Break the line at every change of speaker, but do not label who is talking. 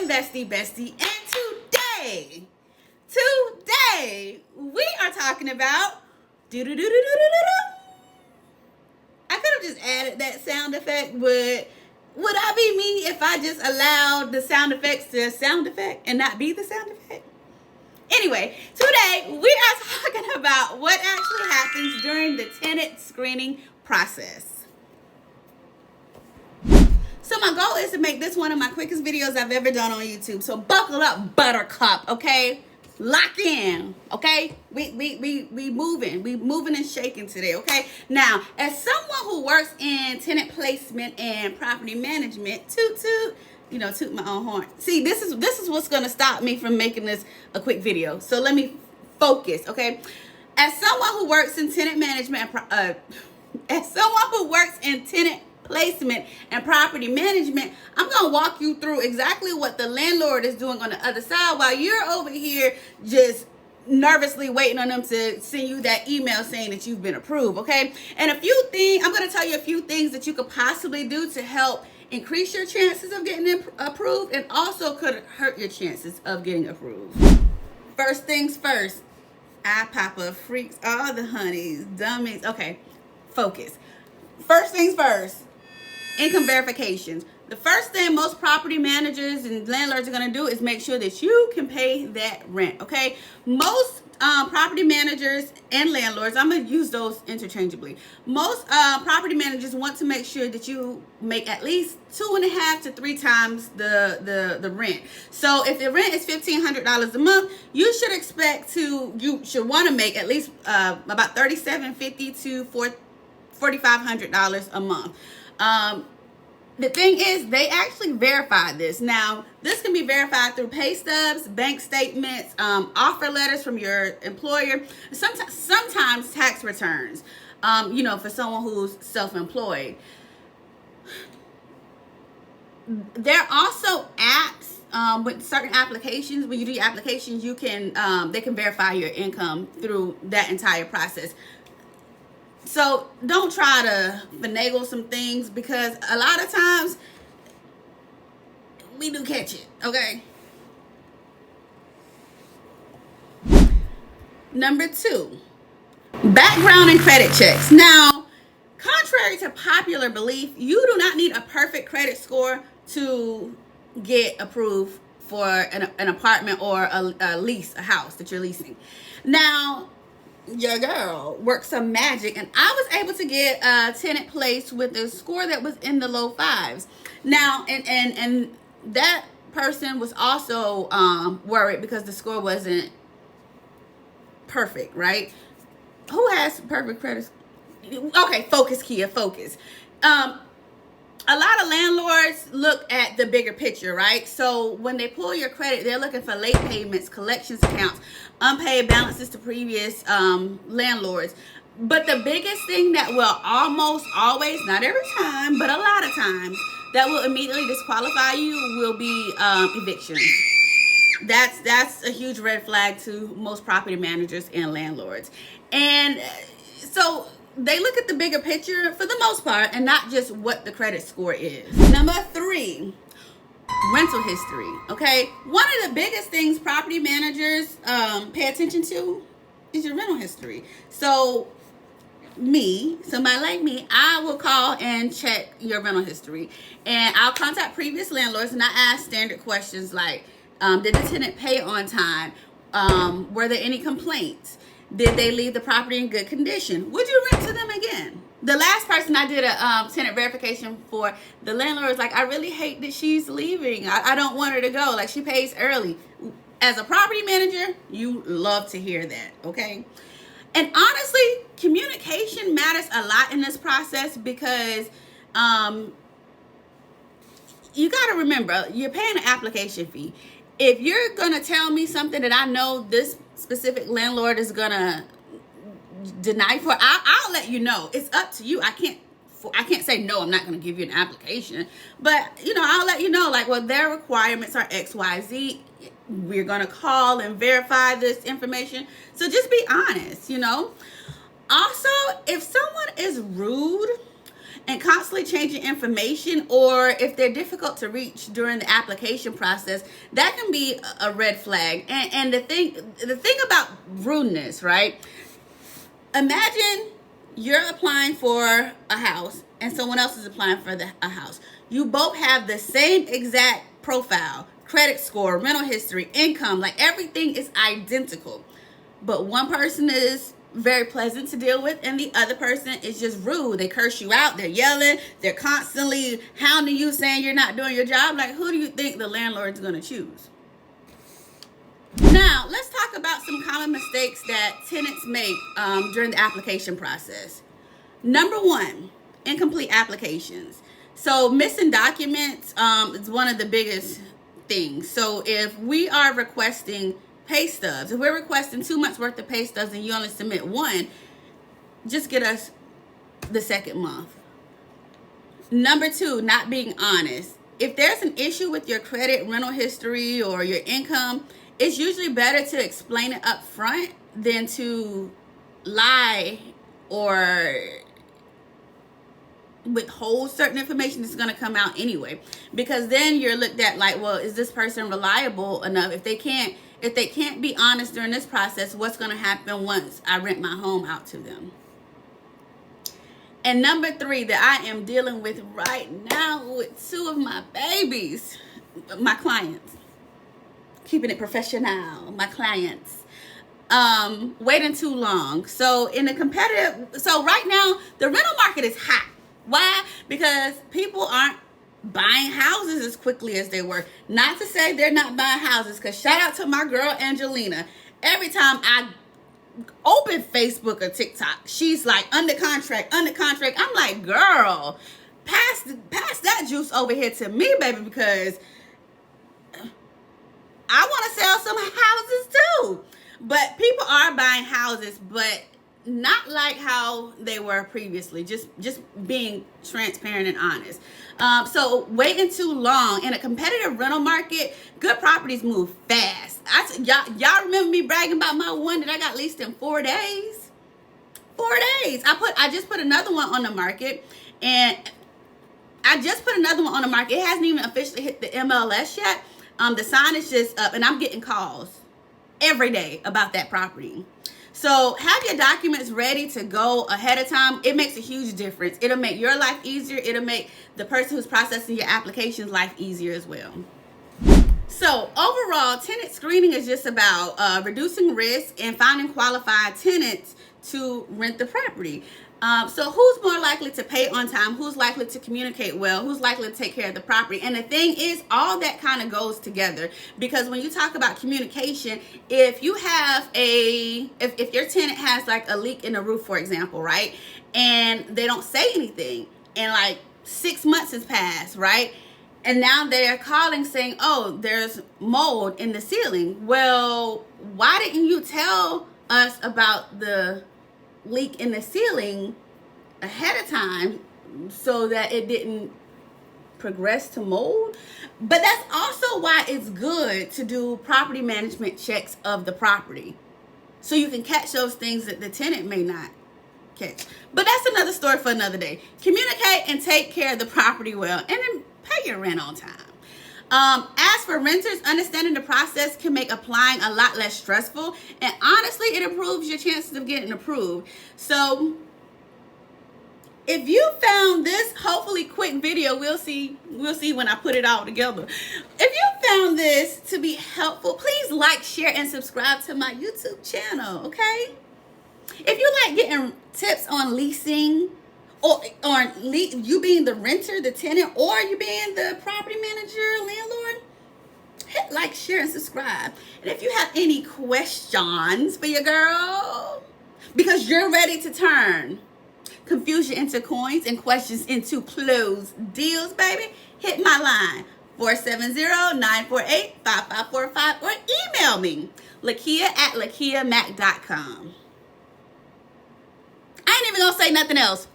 Bestie, and today, we are talking about I could have just added that sound effect, but would I be me if I just allowed the sound effects to sound effect and not be the sound effect? Anyway, today we are talking about what actually happens during the tenant screening process. So my goal is to make this one of my quickest videos I've ever done on YouTube. So buckle up, buttercup, okay? Lock in, okay? We moving and shaking today, okay? Now, as someone who works in tenant placement and property management, toot my own horn. See, this is what's gonna stop me from making this a quick video. So let me focus, okay? As someone who works in tenant management, placement and property management, I'm gonna walk you through exactly what the landlord is doing on the other side while you're over here just nervously waiting on them to send you that email saying that you've been approved, okay? And I'm gonna tell you a few things that you could possibly do to help increase your chances of getting approved and also could hurt your chances of getting approved. First things first, pop-up freaks, all the honeys, dummies. Okay, focus. First things first, income verifications. The first thing most property managers and landlords are going to do is make sure that you can pay that rent, okay? Most property managers and landlords, I'm going to use those interchangeably. Most property managers want to make sure that you make at least 2.5 to 3 times the rent. So if the rent is $1,500 a month, you should want to make at least about $3,750 to $4,500 a month. The thing is, they actually verify this. Now, this can be verified through pay stubs, bank statements, offer letters from your employer, sometimes tax returns, for someone who's self-employed. There are also apps with certain applications. When you do your applications, they can verify your income through that entire process. So don't try to finagle some things because a lot of times we do catch it, okay? Number 2, background and credit checks. Now, contrary to popular belief, you do not need a perfect credit score to get approved for an apartment or a lease, a house that you're leasing. Now, your girl worked some magic and I was able to get a tenant placed with a score that was in the low 5s. Now, and that person was also worried because the score wasn't perfect, right? Who has perfect credit? Okay, focus, Kia, focus. A lot of landlords look at the bigger picture, right? So when they pull your credit, they're looking for late payments, collections accounts, unpaid balances to previous landlords. But the biggest thing that will almost always, not every time, but a lot of times, that will immediately disqualify you will be evictions. That's a huge red flag to most property managers and landlords. And so they look at the bigger picture for the most part and not just what the credit score is. Number 3, rental history, okay? One of the biggest things property managers pay attention to is your rental history. So somebody like me, I will call and check your rental history. And I'll contact previous landlords and I ask standard questions like, did the tenant pay on time? Were there any complaints? Did they leave the property in good condition? Would you rent to them again? The last person I did a tenant verification for, the landlord was like, I really hate that she's leaving. I don't want her to go. Like, she pays early. As a property manager, you love to hear that, okay? And honestly, communication matters a lot in this process because you got to remember, you're paying an application fee. If you're going to tell me something that I know this specific landlord is going to deny for, I'll let you know. It's up to you. I can't say, no, I'm not going to give you an application. But, I'll let you know, like, well, their requirements are X, Y, Z. We're going to call and verify this information. So just be honest, Also, if someone is rude and constantly changing information, or if they're difficult to reach during the application process, that can be a red flag. And the thing about rudeness, right? Imagine you're applying for a house and someone else is applying for a house. You both have the same exact profile, credit score, rental history, income, like everything is identical. But one person is very pleasant to deal with and the other person is just rude. They curse you out, they're yelling, they're constantly hounding you, saying you're not doing your job. Like, who do you think the landlord's going to choose? Now, let's talk about some common mistakes that tenants make during the application process. Number one, incomplete applications. So missing documents is one of the biggest things. So if we are requesting pay stubs, if we're requesting 2 months worth of pay stubs and you only submit one, just get us the second month. Number two, not being honest. If there's an issue with your credit, rental history, or your income, it's usually better to explain it up front than to lie or withhold certain information that's going to come out anyway. Because then you're looked at like, well, is this person reliable enough? If they can't be honest during this process, what's going to happen once I rent my home out to them? And number three that I am dealing with right now with two of my babies, my clients, keeping it professional, my clients, waiting too long. So right now the rental market is hot. Why? Because people aren't buying houses as quickly as they were. Not to say they're not buying houses, because shout out to my girl Angelina. Every time I open Facebook or TikTok, she's like, under contract. I'm like, girl, pass that juice over here to me, baby, because I want to sell some houses too. But people are buying houses, but not like how they were previously. Just being transparent and honest. So waiting too long in a competitive rental market, good properties move fast. Y'all remember me bragging about my one that I got leased in 4 days? 4 days. I just put another one on the market, and it hasn't even officially hit the MLS yet. The sign is just up, and I'm getting calls every day about that property. So have your documents ready to go ahead of time. It makes a huge difference. It'll make your life easier. It'll make the person who's processing your application's life easier as well. So overall, tenant screening is just about reducing risk and finding qualified tenants to rent the property. So who's more likely to pay on time? Who's likely to communicate well? Who's likely to take care of the property? And the thing is, all that kind of goes together, because when you talk about communication, if you have if your tenant has like a leak in the roof, for example, right? And they don't say anything, and like 6 months has passed, right? And now they're calling saying, oh, there's mold in the ceiling. Well, why didn't you tell us about the leak in the ceiling ahead of time so that it didn't progress to mold? But that's also why it's good to do property management checks of the property, so you can catch those things that the tenant may not catch. But that's another story for another day. Communicate and take care of the property well, and then pay your rent on time. As for renters, understanding the process can make applying a lot less stressful, and honestly, it improves your chances of getting approved. So if you found this hopefully quick video, we'll see when I put it all together. If you found this to be helpful, please like, share, and subscribe to my YouTube channel, okay? If you like getting tips on leasing, or you being the renter, the tenant, or you being the property manager, landlord, hit like, share, and subscribe. And if you have any questions for your girl, because you're ready to turn confusion into coins and questions into closed deals, baby, hit my line, 470-948-5545, or email me, Lakia@LakiaMack.com. I ain't even gonna say nothing else.